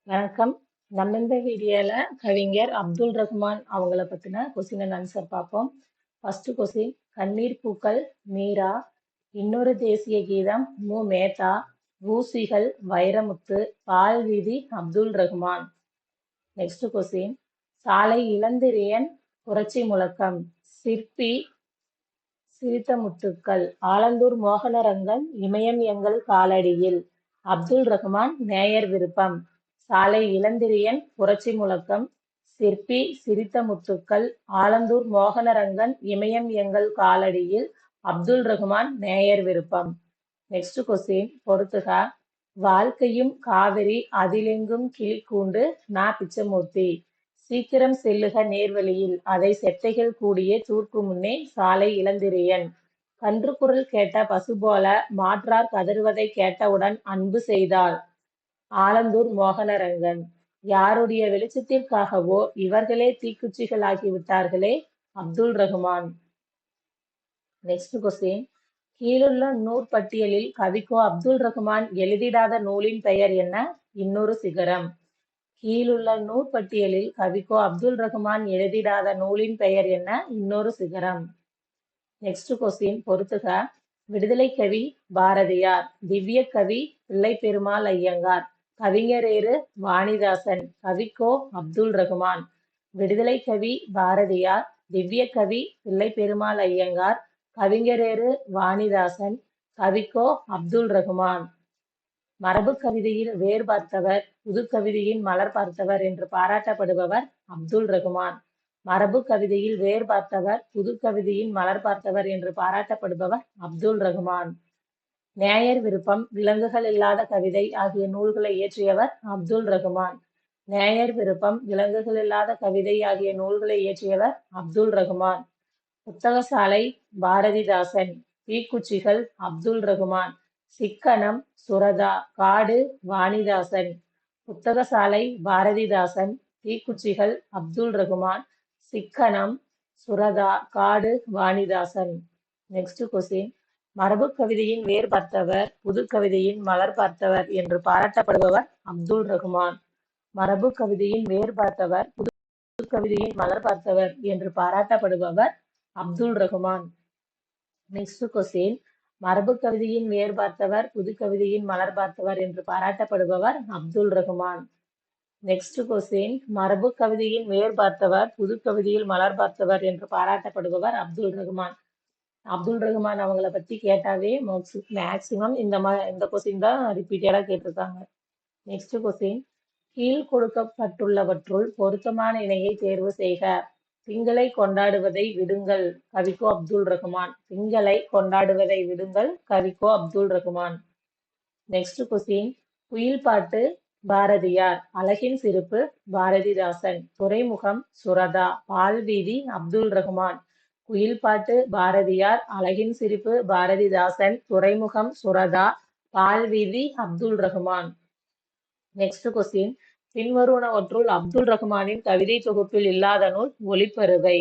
வணக்கம். நம்ம இந்த வீடியோல கவிஞர் அப்துல் ரஹ்மான் அவங்கள பத்தின கொஸ்டின் அண்ட் ஆன்சர் பார்ப்போம். ஃபர்ஸ்ட் கொஸ்டின், கண்ணீர் பூக்கள் மீரா, இன்னொரு தேசிய கீதம் மேத்தா, ஊசிகள் வைரமுத்து, பால் வீதி அப்துல் ரஹ்மான். நெக்ஸ்ட் கொஸ்டின், சாலை இளந்திரியன் புரட்சி முழக்கம், சிற்பி சிரித்த முத்துக்கள், ஆலந்தூர் மோகனரங்கன் இமயம் எங்கள் காலடியில், அப்துல் ரஹ்மான் நேயர் விருப்பம், சாலை இளந்திரியன் புரட்சி முழக்கம், சிற்பி சிரித்த முத்துக்கள், ஆலந்தூர் மோகனரங்கன் இமயம் எங்கள் காலடியில், அப்துல் ரஹ்மான் நேயர் விருப்பம். நெக்ஸ்ட் கொஸ்டின் பொறுத்துக. வாழ்க்கையும் காவிரி அதிலெங்கும் கிளிக்கூண்டு பிச்சமூர்த்தி, சீக்கிரம் செல்லுக நேர்வழியில் அதை செட்டைகள் கூடிய தூர்க்கு முன்னே சாலை இளந்திரியன், கன்றுக்குரல் கேட்ட பசு போல மாற்றார் கதறுவதை கேட்டவுடன் அன்பு செய்தாள் ஆலந்தூர் மோகனரங்கன், யாருடைய வெளிச்சத்திற்காகவோ இவர்களே தீக்குச்சிகளாகிவிட்டார்களே அப்துல் ரஹ்மான். நெக்ஸ்ட் கொஸ்டின், கீழுள்ள நூற்பட்டியலில் கவிக்கோ அப்துல் ரஹ்மான் எழுதிடாத நூலின் பெயர் என்ன? இன்னொரு சிகரம். கீழுள்ள நூற்பட்டியலில் கவிக்கோ அப்துல் ரஹ்மான் எழுதிடாத நூலின் பெயர் என்ன? இன்னொரு சிகரம். நெக்ஸ்ட் கொஸ்டின் பொறுத்துக. விடுதலை கவி பாரதியார், திவ்ய கவி பிள்ளை பெருமாள் ஐயங்கார், கவிஞரேறு வாணிதாசன், கவிக்கோ அப்துல் ரஹ்மான். விடுதலை கவி பாரதியார், திவ்ய கவி பிள்ளை பெருமாள் ஐயங்கார், கவிஞரேறு வாணிதாசன், கவிக்கோ அப்துல் ரஹ்மான். மரபு கவிதையில் வேர் பார்த்தவர், புது கவிதையின் மலர் பார்த்தவர் என்று பாராட்டப்படுபவர் அப்துல் ரஹ்மான். மரபு கவிதையில் வேர் பார்த்தவர், புது கவிதையின் மலர் பார்த்தவர் என்று பாராட்டப்படுபவர் அப்துல் ரஹ்மான். நேயர் விருப்பம், விலங்குகள் இல்லாத கவிதை ஆகிய நூல்களை இயற்றியவர் அப்துல் ரஹ்மான். நேயர் விருப்பம், விலங்குகள் இல்லாத கவிதை ஆகிய நூல்களை இயற்றியவர் அப்துல் ரஹ்மான். புத்தகசாலை பாரதிதாசன், தீக்குச்சிகள் அப்துல் ரஹ்மான், சிக்கனம் சுரதா, காடு வாணிதாசன். புத்தகசாலை பாரதிதாசன், தீக்குச்சிகள் அப்துல் ரஹ்மான், சிக்கனம் சுரதா, காடு வாணிதாசன். நெக்ஸ்ட் கொஸ்டின், மரபு கவிதையின் வேர் பார்த்தவர், புது கவிதையின் மலர் பார்த்தவர் என்று பாராட்டப்படுபவர் அப்துல் ரஹ்மான். மரபு கவிதையின் வேர் பார்த்தவர், புது கவிதையின் மலர் பார்த்தவர் என்று பாராட்டப்படுபவர் அப்துல் ரஹ்மான். நெக்ஸ்ட் கொஸ்டின், மரபு கவிதையின் வேர் பார்த்தவர், புது கவிதையின் மலர் பார்த்தவர் என்று பாராட்டப்படுபவர் அப்துல் ரஹ்மான். நெக்ஸ்ட் கொஸ்டின், மரபு கவிதையின் வேர் பார்த்தவர், புது கவிதையில் மலர் பார்த்தவர் என்று பாராட்டப்படுபவர் அப்துல் ரஹ்மான். அப்துல் ரஹ்மான் அவங்கள பத்தி கேட்டாவே மேக்சிமம் இந்த கொஸ்டின் தான் ரிப்பீட்டடா கேட்டிருக்காங்க. நெக்ஸ்ட் கொஸ்டின், கீழ் கொடுக்கப்பட்டுள்ளவற்றுள் பொருத்தமான இணையை தேர்வு செய்க. திங்களை கொண்டாடுவதை விடுங்கள், கவிக்கோ அப்துல் ரஹ்மான். திங்களை கொண்டாடுவதை விடுங்கள், கவிக்கோ அப்துல் ரஹ்மான். நெக்ஸ்ட் கொஸ்டின், குயில் பாட்டு பாரதியார், அழகின் சிரிப்பு பாரதிதாசன், துறைமுகம் சுரதா, பால்வீதி அப்துல் ரஹ்மான். குயில் பாட்டு பாரதியார், அழகின் சிரிப்பு பாரதிதாசன், துறைமுகம் சுரதா, பால்வீதி அப்துல் ரஹ்மான். நெக்ஸ்ட் கொஸ்டின், பின்வருவனவற்றுள் அப்துல் ரஹ்மானின் கவிதை தொகுப்பில் இல்லாத நூல் ஒலிப்பருவை.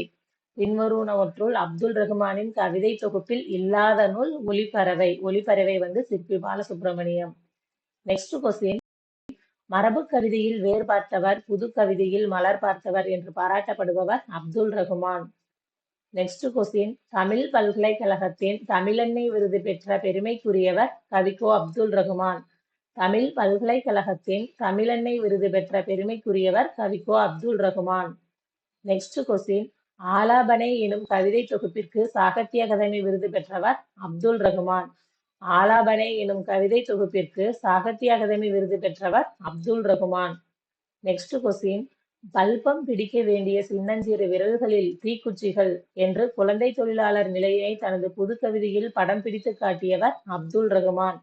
பின்வருவனவற்றுள் அப்துல் ரஹ்மானின் கவிதை தொகுப்பில் இல்லாத நூல் ஒலிப்பறவை. ஒலிப்பறவை சிற்பி பாலசுப்ரமணியம். நெக்ஸ்ட் கொஸ்டின், மரபு கவிதையில் வேர் பார்த்தவர், புது கவிதையில் மலர் பார்த்தவர் என்று பாராட்டப்படுபவர் அப்துல் ரஹ்மான். நெக்ஸ்ட் கொஸ்டின், தமிழ் பல்கலைக்கழகத்தின் தமிழெண்ணை விருது பெற்ற பெருமைக்குரியவர் கவிக்கோ அப்துல் ரஹ்மான். தமிழ் பல்கலைக்கழகத்தின் தமிழெண்ணை விருது பெற்ற பெருமைக்குரியவர் கவிக்கோ அப்துல் ரஹ்மான். நெக்ஸ்ட் கொஸ்டின், ஆலாபனை எனும் கவிதை தொகுப்பிற்கு சாகித்ய அகாதமி விருது பெற்றவர் அப்துல் ரஹ்மான். ஆலாபனை எனும் கவிதை தொகுப்பிற்கு சாகித்ய அகாதமி விருது பெற்றவர் அப்துல் ரஹ்மான். நெக்ஸ்ட் கொஸ்டின், பல்பம் பிடிக்க வேண்டிய சின்னஞ்சிறு விரல்களில் தீக்குச்சிகள் என்று குழந்தை தொழிலாளர் நிலையினை தனது புது கவிதையில் படம் பிடித்து காட்டியவர் அப்துல் ரஹ்மான்.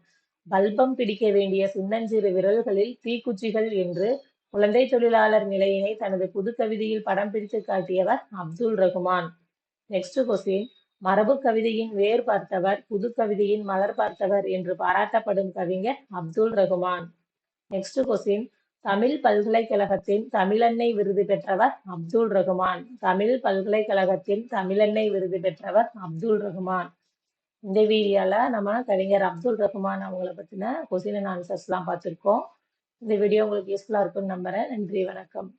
பல்பம் பிடிக்க வேண்டிய சின்னஞ்சிறு விரல்களில் தீக்குச்சிகள் என்று குழந்தை தொழிலாளர் நிலையினை தனது புது கவிதையில் படம் பிடித்து காட்டியவர் அப்துல் ரஹ்மான். நெக்ஸ்ட் கொஸ்டின், மரபு கவிதையின் வேர் பார்த்தவர், புது கவிதையின் மலர் பார்த்தவர் என்று பாராட்டப்படும் கவிஞர் அப்துல் ரஹ்மான். நெக்ஸ்ட் கொஸ்டின், தமிழ் பல்கலைக்கழகத்தின் தமிழெண்ணை விருது பெற்றவர் அப்துல் ரஹ்மான். தமிழ் பல்கலைக்கழகத்தின் தமிழெண்ணை விருது பெற்றவர் அப்துல் ரஹ்மான். இந்த வீடியோல நம்ம கவிஞர் அப்துல் ரஹ்மான் அவங்கள பத்தின கொஸ்டின் அண்ட் ஆன்சர்ஸ்லாம் பார்த்துருக்கோம். இந்த வீடியோ உங்களுக்கு யூஸ்ஃபுல்லா இருக்கும்னு நம்புறேன். நன்றி, வணக்கம்.